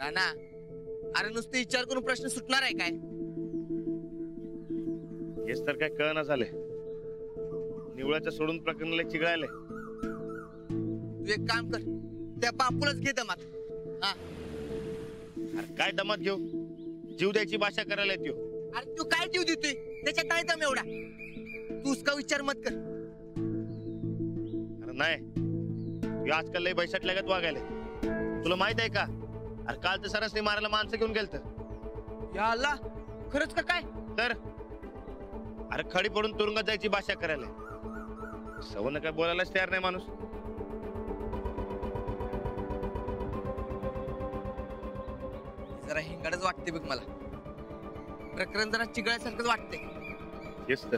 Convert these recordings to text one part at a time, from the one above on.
राणा, अरे नुसते विचार करून प्रश्न सुटणार आहे काय? हेच तर काय कळना झालंय. निवळाच्या सोडून प्रकरणाला चिघळायलंय. तू एक काम कर, त्या बापूलाच घे दमात. हा, अरे काय दमात घेऊ? जीव द्यायची भाषा करायला येतो. अरे तू काय जीव देतोय? त्याच्यात काय दम एवढा? तू उसका विचार मत कर. अरे नाही, आजकाल लय बैसाट लागत वागायला. तुला माहित आहे का? अरे काल तर सरसने मारायला माणसं घेऊन गेलत. या अल्ला, खरंच का काय? तर अरे खडी पडून तुरुंगात जायची भाषा करायला. सवनं काय बोलायलाच तयार नाही माणूस. जरा हिंगाडच वाटते बघ मला. प्रकरण जरा चिघळ्यासारखंच वाटते. हेच तर,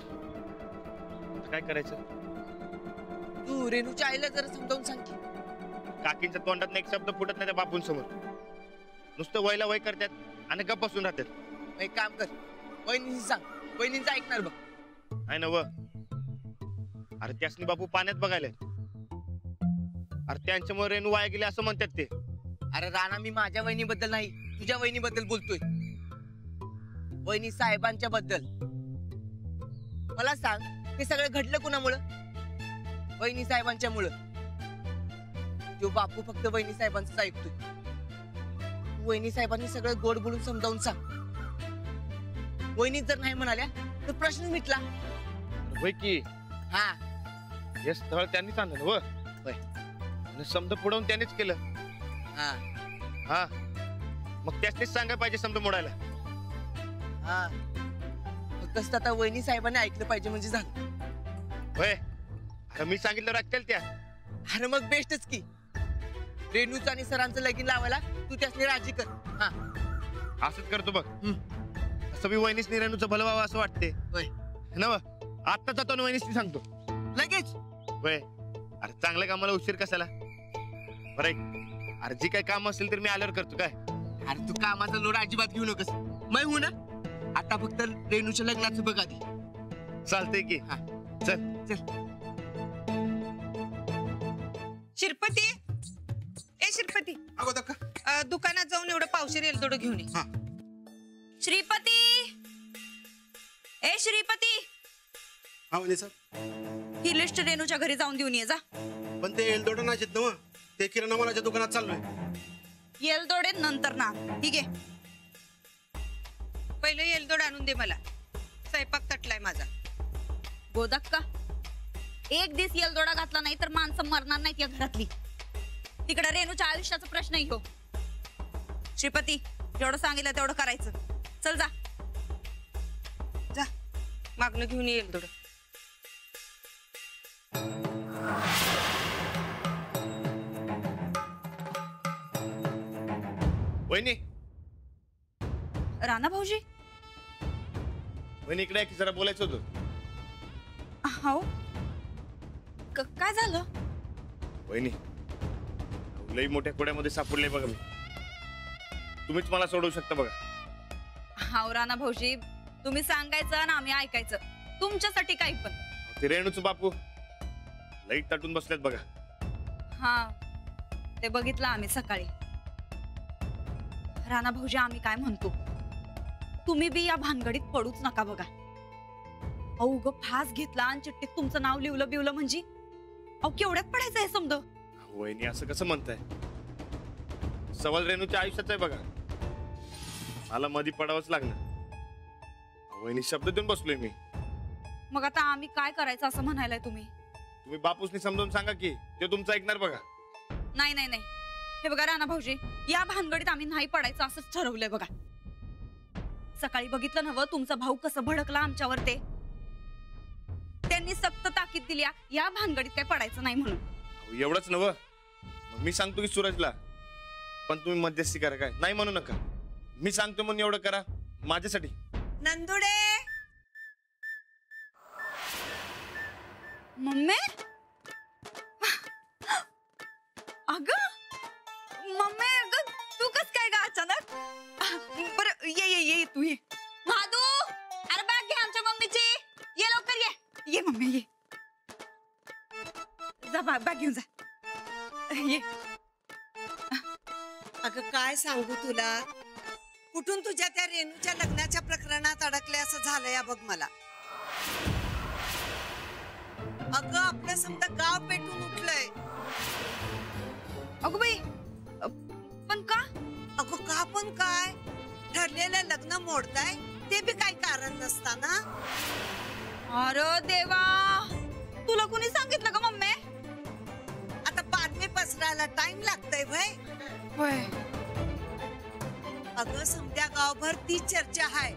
काय करायचं? तू रेणूच्या आईला जरा समजावून सांग की. काकींच्या तोंडात एक शब्द फुटत नाही त्या बापूंसमोर. नुसतं वयला वय करतात आणि गप्प बसून राहतात. एक काम कर, वहिनींनी सांग. वहिनींचं ऐकणार बघ. आहे ना व. अरे त्यासनी बापू पाण्यात बघायला. अरे त्यांच्यामुळे रेणू वाया गेले असं म्हणतात ते. अरे राणा, मी माझ्या वहिनीबद्दल नाही, तुझ्या वहिनीबद्दल बोलतोय. वहिनी साहेबांच्या बद्दल. मला सांग, हे सगळं घडलं कुणामुळं? वहिनी साहेबांच्या मुळे. तो बापू फक्त वहिनी साहेबांचं ऐकतोय. वहिनी साहेबांनी सगळं गोड बोलून समजावून सांग. वहिनी जर नाही म्हणाल्या तर प्रश्न मिटला. होय की. हा, हे स्थळ त्यांनीच आणलं व. आणि समजा पुढवून त्यांनीच केलं. हा, हा, मग त्यासनीच सांगायला पाहिजे समजा मोडायला. हा, फक्त आता वहिनी साहेबांनी ऐकलं पाहिजे म्हणजे झालं. होय, अरे मी सांगितलं ऐकतील त्या. अरे मग बेस्टच की. रेणूचं आणि सरांचं लगीन लावायला तू त्यासनी राजी कर. हा, असंच करतो बघ. असं मी वहिनीच रेणूचं भलं व्हावं असं वाटते. होय ना, आता जातो आणि वहिनीच सांगतो लगेच. होय, अरे चांगल्या कामाला उशीर कशाला? बरं, अरे जी काय काम असेल तर मी आल्यावर करतो. काय अरे तू कामाचा लोड अजिबात घेऊ नकोस. मै हो ना. आता फक्त रेणूच्या लग्नाचं बघ आधी. चालतंय की. हा, चल चल. शिरपती, ए शिरपती, दुकानात जाऊन एवढं पावशेर एलदोड घेऊन ये. श्रीपती, ए श्रीपती, ही लिस्ट रेणूच्या घरी जाऊन देऊन ये जा. पण ते एलदोडे नाही येत ना, ते किराणा मालाच्या दुकानात चाललोय. एलदोडे नंतर ना. ठीक आहे, पहिलं एलदोड आणून दे मला. स्वयंपाक तटलाय माझा. गोदक्का, एक दिवस येलदोडा घातला नाही तर माणसं मरणार नाहीत या घरातली. तिकडे रेणूच्या आयुष्याचा प्रश्न हो. श्रीपती, जेवढं सांगितलं तेवढं करायचं. चल जा जा, मागणं घेऊन ये एलदोड. वहिनी, राणा भाऊजी. वहिनी इकडे की जरा बोलायचं होतं. हो, काय झालं? वहिनी, लई मोठ्या कोड्यामध्ये सापडले बघा मी. तुम्हीच मला सोडवू शकता बघा. हाव राणा भाऊजी, तुम्ही सांगायचं आणि आम्ही ऐकायचं. तुमच्यासाठी काही पण. ते रेणूचं बापू लई ताटून बसल्यात बघा. हा, ते बघितलं आम्ही सकाळी. राणा भाऊजी, आम्ही काय म्हणतो, तुम्ही बी या भानगडीत पडूच नका बघा. अहो फास घेतला आणि चिठ्ठीत तुमचं नाव लिवलं बिवलं म्हणजे अहो केवढ्यात पडायचं आहे समज. वहिनी असं कसं म्हणताय? सवाल रेणूच्या आयुष्याचा आहे बघा. मला मधी पडावंच लागणार. वहिनी शब्द देऊन बसलोय मी. मग आता आम्ही काय करायचं असं म्हणायलाय तुम्ही? तुम्ही बापूसनी समजावून सांगा की ते तुमचं ऐकणार बघा. नाही नाही नाही, हे बघा राणा भाऊजी, या भानगडीत आम्ही नाही पडायचं असंच ठरवलंय बघा. सकाळी बघितलं नव्ह तुमचा भाऊ कसं भडकला आमच्यावर. त्यांनी सक्त ताकीद दिली या भानगडीत काय पडायचं नाही म्हणून. एवढंच नव्ह, मग मी सांगतो की सूरजला, पण तुम्ही मध्यस्थी करा. काय नाही म्हणू नका. मी सांगतो म्हणून एवढं करा माझ्यासाठी. नंदुडे, मम्मी. अगं मम्मी, अगं तू कस काय ग अचानक? बरं ये तू ये. भादू, अरे बॅग घे आमच्या मम्मीची. ये लवकर ये. ये मम्मी ये. जा बॅग घेऊन जा. ये. अगं काय सांगू तुला, कुठून तुझ्या त्या रेणूच्या लग्नाच्या प्रकरणात अडकले असं झालं या बघ मला. अगं आपलं समजा गाव पेटून उठलंय. अगं बाई, पण का? अगं का पण काय, ठरलेलं लग्न मोडताय ते बी काही कारण नसताना. अरे देवा, तुला कोणी सांगितलं का मम्मी? आता बातमी पसरायला टाइम लागतंय भाई. अगं समध्या गावभर ती चर्चा आहे.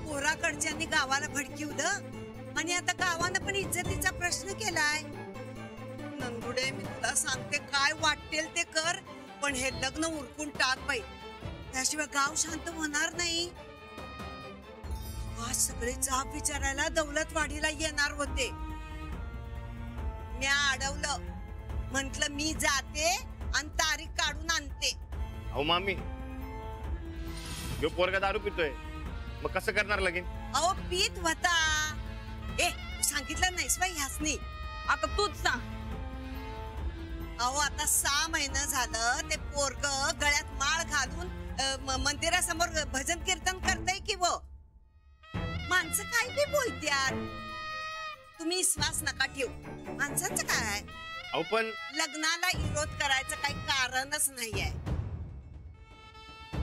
पोराकडच्यांनी गावाला भडकिवलं आणि आता गावानं पण इज्जतीचा प्रश्न केलाय. नंदुडे मी तुला सांगते, काय वाटेल ते कर, पण हे लग्न उरकून टाक बाई, त्याशिवाय गाव शांत होणार नाही. आज सगळे जाब विचारायला दौलतवाडीला येणार होते. मी अडवलं, म्हंटल मी जाते आणि तारीख काढून आणते. अहो मामी, यो पोरगा दारू पितोय, मग कसं करणार लगीन? अहो पीत होता. ए सांगितलं नाहीस बाई ह्यासनी? आता तूच सांग. अहो आता 6 महिने झालं ते पोरग गळ्यात माळ घालून मंदिरासमोर भजन कीर्तन करतय की वो. माणसं काय बी बोलत्यात, तुम्ही विश्वास नका ठेवू. माणसांचं काय, अहो पण लग्नाला विरोध करायचं काही कारणच नाहीये.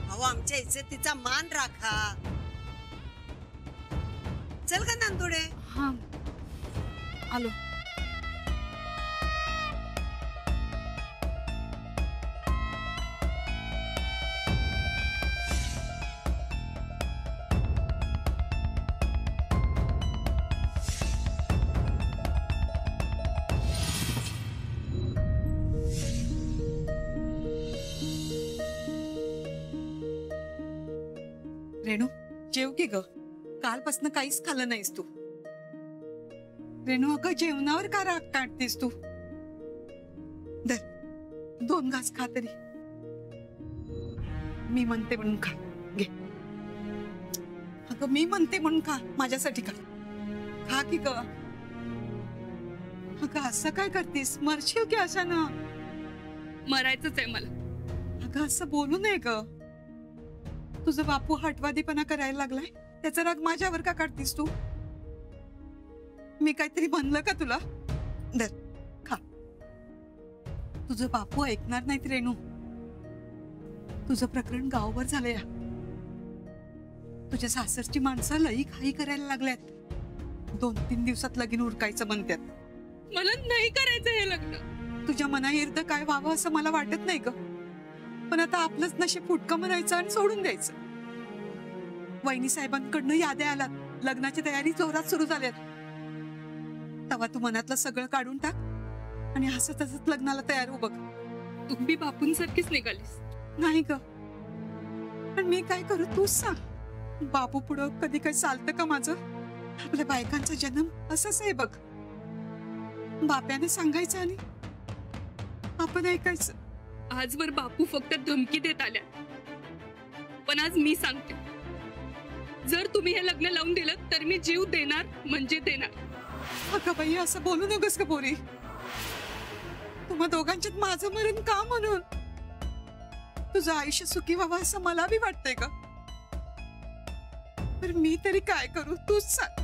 अहो आमच्या इज्जतीचा मान राखा. चल का नंदुडे. हा, आलो. रेणू जेव की ग, कालपासून काहीच खाल्लं नाहीस तू. रेणू अगं जेवणावर का राग काढतेस तू? धर 2 घास खा तरी. मी म्हणते म्हणून खा, घे. अगं मी म्हणते म्हणून खा, माझ्यासाठी खा. खा की ग. अगं असं काय करतेस, मरशील की अशानं? मरायचंच आहे मला. अगं असं बोलू नये ग. तुझा बापू हटवादीपणा करायला लागलाय, त्याचा राग माझ्यावर का काढतीस तू? मी काहीतरी म्हणलं का तुला? धर खा. तुझं बापू ऐकणार नाहीत रेणू. तुझं प्रकरण गावभर झालंय. तुझ्या सासरची माणसं लई घाई करायला लागल्यात. 2-3 दिवसात लगीन उरकायचं म्हणतात. मला नाही करायचं हे लग्न. तुझ्या मनाविरुद्ध काय व्हावं असं मला वाटत नाही ग, पण आता आपलंच नशीब फुटकं म्हणायचं आणि सोडून द्यायचं. वहिनी साहेबांकडनं याद्या आलात, लग्नाची तयारी जोरात सुरू झाल्यात. तेव्हा तू मनातलं सगळं काढून टाक आणि हसत हसत लग्नाला तयार हो बघ. तुम्ही बापूंसारखीच निघालीस. नाही ग, पण मी काय करू तूच सांग. बापू पुढं कधी काही चालतं का माझं? आपल्या बायकांचा जन्म असंच आहे बघ. बाप्याने सांगायचं आणि आपण ऐकायचं. आजवर बापू फक्त धमकी देत आल्या, पण आज मी सांगते, जर तुम्ही हे लग्न लावून दिलं तर मी जीव देणार म्हणजे देणार. अगं बाई असं बोलू नकोस का पोरी. तुम्हा दोघांच्यात माझं मरण का म्हणून? तुझं आयुष्य सुखी व्हावं असं मला बी वाटतंय का? तर मी तरी काय करू तूच सांग.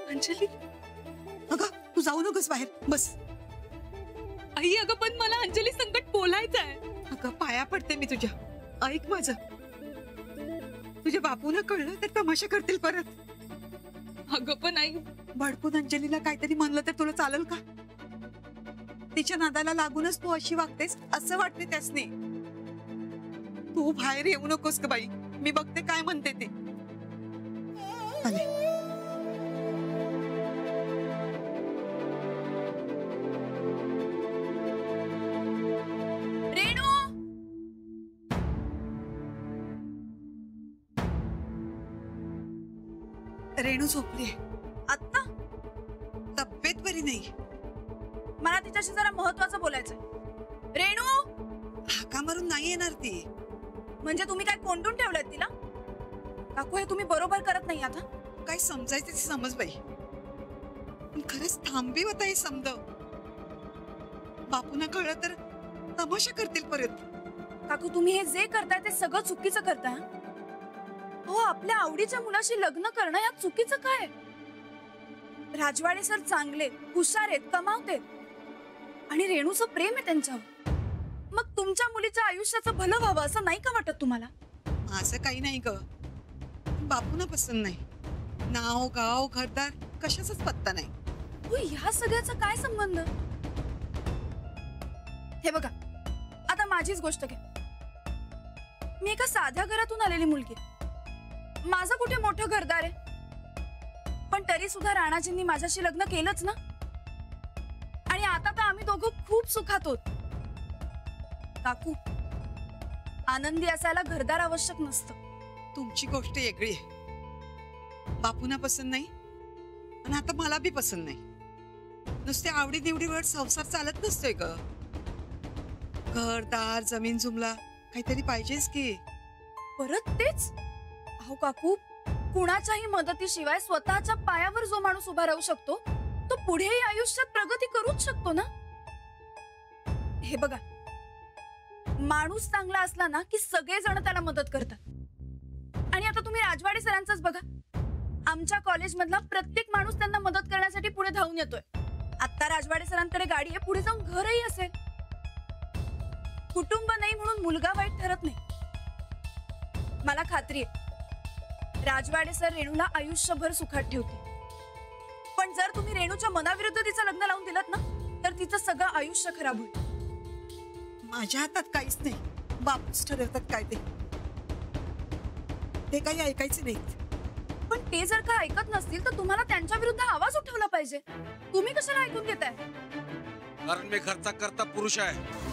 अंजली, अगं तू जाऊ नकोस बाहेर, बस. आई अगं पण मला अंजली संकट बोलायचं आहे. अगं पाया पडते मी तुझ्या, ऐक माझं. तुझ्या बापूला कळलं तर तमाशा करतील परत. अगं पण आई, भडकून अंजलीला काहीतरी म्हणलं तर तुला चालेल का? तिच्या नादाला लागूनच तू अशी वागतेस असं वाटते त्यासनी. तू बाहेर येऊ नकोस का बाई, मी बघते काय म्हणते ते. आले. रेणू झोपली. आता तुमच्याशी जरा महत्वाचं बोलायचंय. रेणू, हाका मारून नाही येणार ती. म्हणजे तुम्ही काय कोंडून ठेवलंय तिला? काकू, हे तुम्ही बरोबर करत नाही आता. काय समजायचं ते समज बाई. पण खरंच थांबी होता हे समज. बापूंना कळलं तर तमाशा करतील परत. काकू, तुम्ही हे जे करताय ते सगळं चुकीचं करताय. हो, आपल्या आवडीच्या मुलाशी लग्न करणं यात चुकीचं काय? राजवाडे सर चांगले, हुशार आहेत, कमावतेत आणि रेणूचं प्रेम आहे त्यांच्यावर. मग तुमच्या मुलीच्या आयुष्याचं भलं व्हावं असं नाही का वाटत तुम्हाला? असं काही नाही ग. बापूंना पसंत नाही. नाव गाव घरदार कशाचाच पत्ता नाही. हो, ह्या सगळ्याचा काय संबंध? हे बघा, आता माझीच गोष्ट घे. मी एका साध्या घरातून आलेली मुलगी. माझं कुठे मोठं घरदार आहे, पण तरी सुद्धा राणाजींनी माझ्याशी लग्न केलंच ना. आणि आता तर आम्ही दोघं खूप सुखात होत. काकू, आनंदी असायला घरदार आवश्यक नसतं. तुमची गोष्ट वेगळी आहे. बापूंना पसंत नाही आणि आता मला बी पसंत नाही. नुसते आवडी निवडीवर संसार चालत नसतोय ग. घरदार जमीन जुमला काहीतरी पाहिजेच की. परत तेच? अहो काकू, कुणाच्याही मदतीशिवाय स्वतःच्या पायावर जो माणूस उभा राहू शकतो तो पुढेही आयुष्यात प्रगती करूच शकतो ना. हे बघा, माणूस चांगला असला ना की सगळेजण त्याला मदत करतात. आणि आता तुम्ही राजवाडे सरांचंच बघा. आमच्या कॉलेजमधला प्रत्येक माणूस त्यांना मदत करण्यासाठी पुढे धावून येतोय. आता राजवाडे सरांकडे गाडी आहे, पुढे जाऊन घरही असेल. कुटुंब नाही म्हणून मुलगा वाईट ठरत नाही. मला खात्री आहे राजवाडे सर रेणूला आयुष्यभर सुखात ठेवतील. पण जर तुम्ही रेणूच्या मनाविरुद्ध तिचं लग्न लावून दिलत ना तर तिचं सगळं आयुष्य खराब होईल. माझ्या हातात काहीच नाही. बापूच ठरवतात काय ते काही ऐकायचे नाहीत. पण ते जर का ऐकत नसतील तर तुम्हाला त्यांच्या विरुद्ध आवाज उठवला पाहिजे. तुम्ही कशाला ऐकून घेताय? कारण मी घरचा करता पुरुष आहे.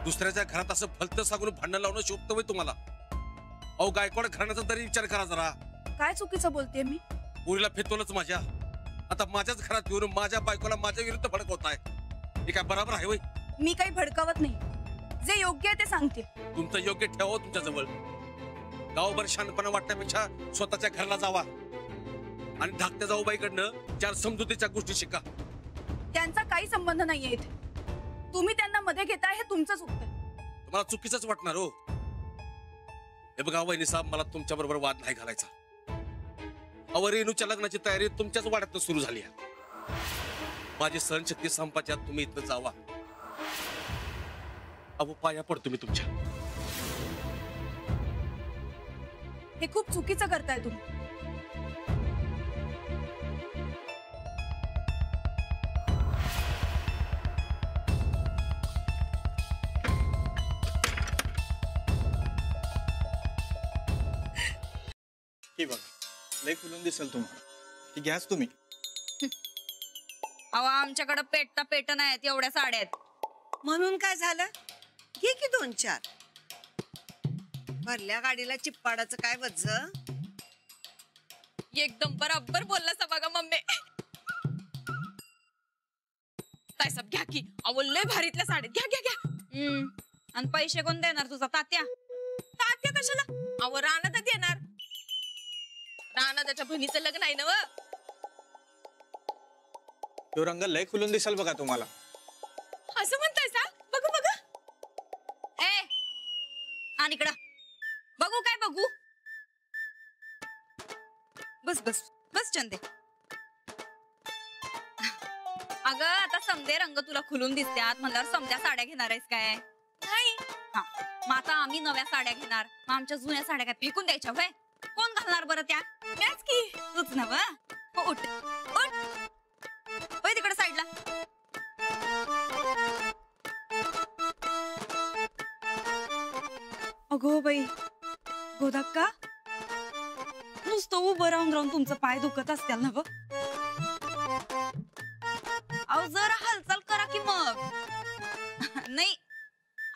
दुसऱ्याच्या घरात असं भलतं सांगून भांडण लावणं शोभतं होय तुम्हाला? अहो, गायकवाड घराण्याचा तरी विचार करा जरा. काय चुकीचं बोलतेय मी? पुरीला फेतवलंच माझ्या. आता माझ्याच घरात येऊन माझ्या बायकोला माझ्या विरुद्ध भडकवताय. हे काय बरोबर आहे होय? मी काही भडकावत नाही. जे योग्य आहे ते सांगते. तुमचं योग्य ठेवा तुमच्या जवळ. गावभर शानपणा वाटण्यापेक्षा स्वतःच्या घराला जावा आणि धाकट्या जाऊबाईकडनं 4 समजुतीच्या गोष्टी शिका. त्यांचा काही संबंध नाहीये इथे. तुम्ही त्यांना मध्ये घेताय हे तुमचं चुकतंय. तुम्हाला चुकीचंच वाटणार हो. हे बघा वहिनी साहेब, मला तुमच्या बरोबर वाद नाही घालायचा. अहो, रेणूच्या लग्नाची तयारी तुमच्याच वाड्यातनं सुरू झाली आहे. माझी सहनशक्ती संपाच्या तुम्ही इथं जावा. अहो, पाया पडतो मी तुमच्या. हे खूप चुकीचं करताय तुम्ही. हे बघा, लय खुलून दिसेल तुम्हाला. ती घ्याच तुम्ही. अहो, आमच्याकडे पेटता पेट नाहीत एवढ्या साड्या आहेत. म्हणून काय झालं? घे की 2-4. भरल्या गाडीला चिप्पाडाचं काय वज्ज? एकदम बरोबर बोलला बघा मम्मी. काय सब घ्या की. अहो, लय भारीतल्या साड्या घ्या घ्या घ्या. आणि पैसे कोण देणार? तुझा तात्या? तात्या कशाला? अहो, राणा तर देणार. राणा त्याच्या बहिणीचं लग्न आहे ना व. तो रंग लय खुलून दिसेल बघा तुम्हाला. असं म्हणताय सा? बघू बघू. ए, आणि इकडं बघू. काय बघू? बस बस बस चंदे. अगं, आता समदे रंग तुला खुलून दिसत्यात म्हणल्यावर समद्या साड्या घेणार आहेस काय? नाही. हा, मग आता आम्ही नव्या साड्या घेणार. मग आमच्या जुन्या साड्या काय फेकून द्यायच्या होय? कोण घालणार बरं त्या? त्याच की तूच नव. हो, उठ उठ. होय तिकडे साईडला. अगो बाई, गोदाक्का, नुसतं उभं राहून राहून तुमचं पाय दुखत असतील ना ग? अहो, जरा हालचाल करा की मग. नाही,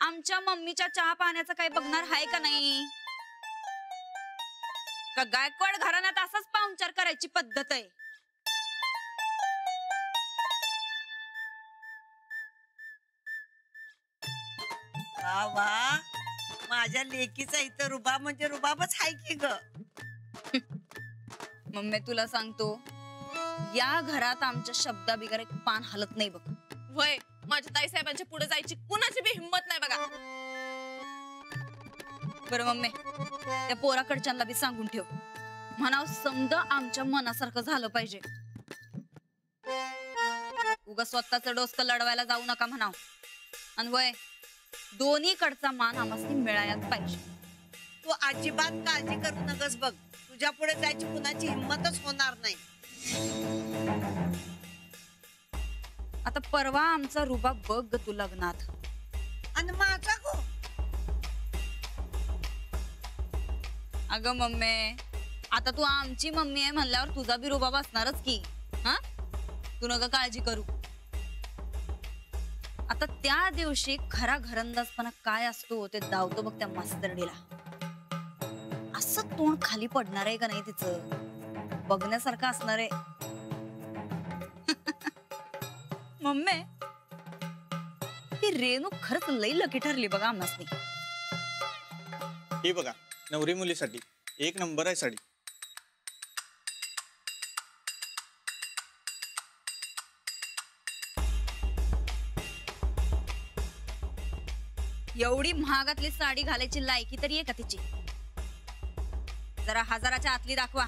आमच्या मम्मीच्या चहा पाण्याचं काही बघणार आहे का नाही? का गायकवाड घराण्यात असाच पाहुणचार करायची पद्धत आहे? वा वा, माझ्या लेकीचा इथं रुबाब म्हणजे रुबाबच आहे की ग. मम्मी तुला सांगतो, या घरात आमच्या शब्दाबिगर एक पान हलत नाही बघ. वय माझ्या ताई साहेबांच्या पुढे जायची कुणाची बी हिंमत नाही बघा. बरं मम्मी, त्या पोराकडच्यांना बी सांगून ठेव, म्हणाव समजा आमच्या मनासारखं झालं पाहिजे. उगा स्वतःचं डोसकं लढवायला जाऊ नका म्हणाव. आणि वय दोन्हीकडचा मान आम्हाला मिळायलाच पाहिजे. तू अजिबात काळजी करू नकस बघ, तुझ्या पुढे जायची कुणाची हिंमतच होणार नाही. आता परवा आमचा रुबाब बघ ग तू लग्नात. आणि माझा गो, अगं मम्मी, आता तू आमची मम्मी आहे म्हणल्यावर तुझा बी रुबाब असणारच की. हा, तू नका काळजी करू. आता त्या दिवशी खरा घरंदाजपणा काय असतो ते दावतो बघ त्या मास्तरडीला. असं तोंड खाली पडणार आहे का नाही तिचं, बघण्यासारखं असणार आहे. मम्मी, ही रेणू खरंच लई लकी ठरली बघा आम्हासनी. हे बघा, नवरी मुलीसाठी एक नंबर आहे साडी. एवढी महागातली साडी घालायची लायकी तरी आहे का तिची? जरा हजाराच्या आतली दाखवा.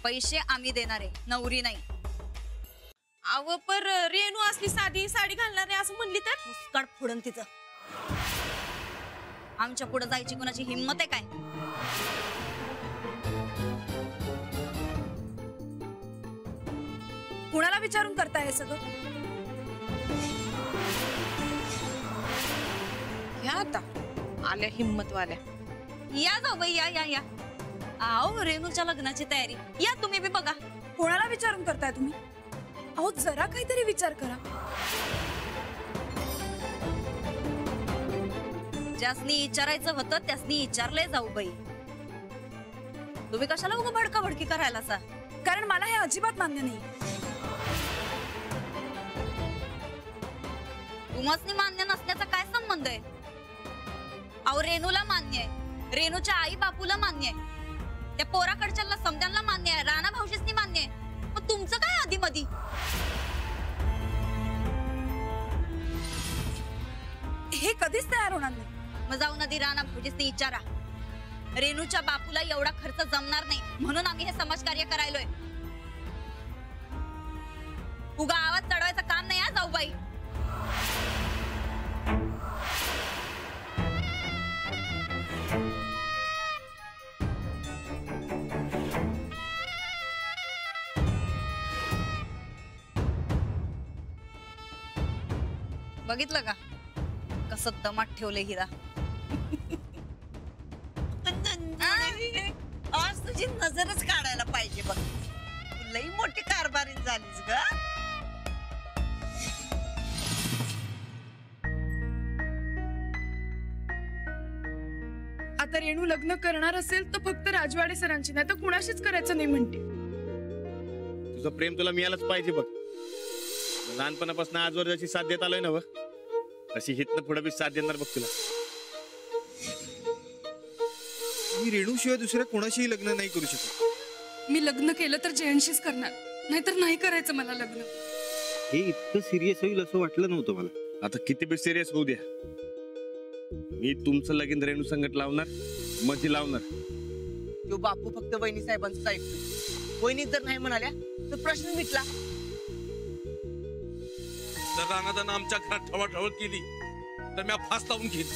पैसे आम्ही देणार आहे, नवरी नाही. अव पर रेणू असली साधी साडी घालणार नाही असं म्हणली तर मुस्काड फोडून तिचं. आमच्या पुढे जायची कोणाची हिंमत आहे काय? कुणाला विचारून करताय हे सगळं? या आता आल्या हिम्मतवाल्या. या जाऊ बाई, या या या. आओ, रेणूच्या लग्नाची तयारी. या तुम्ही बी बघा. कोणाला विचारून करताय तुम्ही? अहो जरा काहीतरी विचार करा. ज्यासनी विचारायचं होतं त्यासनी विचारलंय जाऊ बाई. तुम्ही कशाला उगा भडकाभडकी करायला सा? कारण मला हे अजिबात मान्य नाही. तुम्हासनी मान्य नसण्याचा काय संबंध आहे? अहो रेणूला मान्य आहे, रेणूच्या आई बापूला मान्य आहे, त्या पोराकडच्या समद्यांना मान्य आहे, राणा भाऊजीसनी मान्य आहे. मग तुमचं काय आधी मधी? हे कधीच तयार होणार नाही. मग जाऊ नदी राणा भाऊजीसनी विचारा. रेणूच्या बापूला एवढा खर्च जमणार नाही म्हणून आम्ही हे समाजकार्य करायलोय. उगा आवाज चढवायचं काम नाही. जाऊ बाई, बघितलं का कसं दमात ठेवले हिरा. आज तुझी नजरच काढायला पाहिजे बघ. तू लई मोठी कारभारी झालीस ग. आता रेणू लग्न करणार असेल तर फक्त राजवाडे सरांची, नाही तर कुणाशीच करायचं नाही म्हणते. तुझं प्रेम तुला मिळालंच पाहिजे बघ. लहानपणापासून आजवर जशी साथ देत आलोय ना व, अशी हितनं पुढे बी साथ देणार बघ तुला. मी रेणूशिवाय दुसऱ्या कोणाशीही लग्न नाही करू शकत. मी लग्न केलं तर जयंशीच करणार, नाहीतर नाही करायचं मला लग्न. हे इतकं सिरियस होईल असं वाटलं नव्हतं मला. आता किती बी सिरियस होऊ द्या, मी तुमचं लगीन रेणू संगत लावणार, मधी लावणार. तो बापू फक्त वहिनी साहेबांचं ऐकतो. वहिनी जर नाही म्हणाल्या तर प्रश्न मिटला. जर राणादानं आमच्या घरात ठवाठवळ केली तर मी फास लावून घेईन.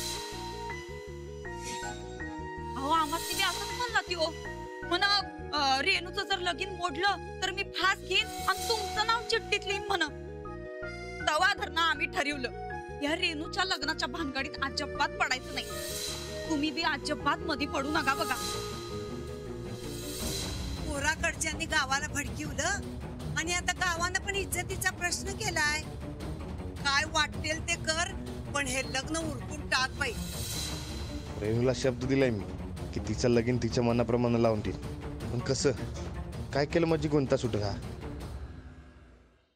अहो आम्हाला बी असंच म्हणला ती हो. म्हणा रेणूचं जर लगीन मोडलं तर मी फास घेईन आणि तुमचं नाव चिठ्ठीत लिहीन म्हणा. तवा धरणं आम्ही ठरवलं या रेणूच्या लग्नाच्या भानगडीत अजिबात पडायचं नाही. तुम्ही बी अजिबात मध्ये पडू नका बघा. पोराकडच्यांनी गावाला भडकिवलं आणि आता गावानं पण इज्जतीचा प्रश्न केलाय. काय वाटेल ते कर, पण हे लग्न उरकून टाक बाई. रेणूला शब्द दिलाय मी की तिचं लगीन तिच्या मनाप्रमाणे लावून देईन. पण कसं काय केलं माझी गुंता सुट का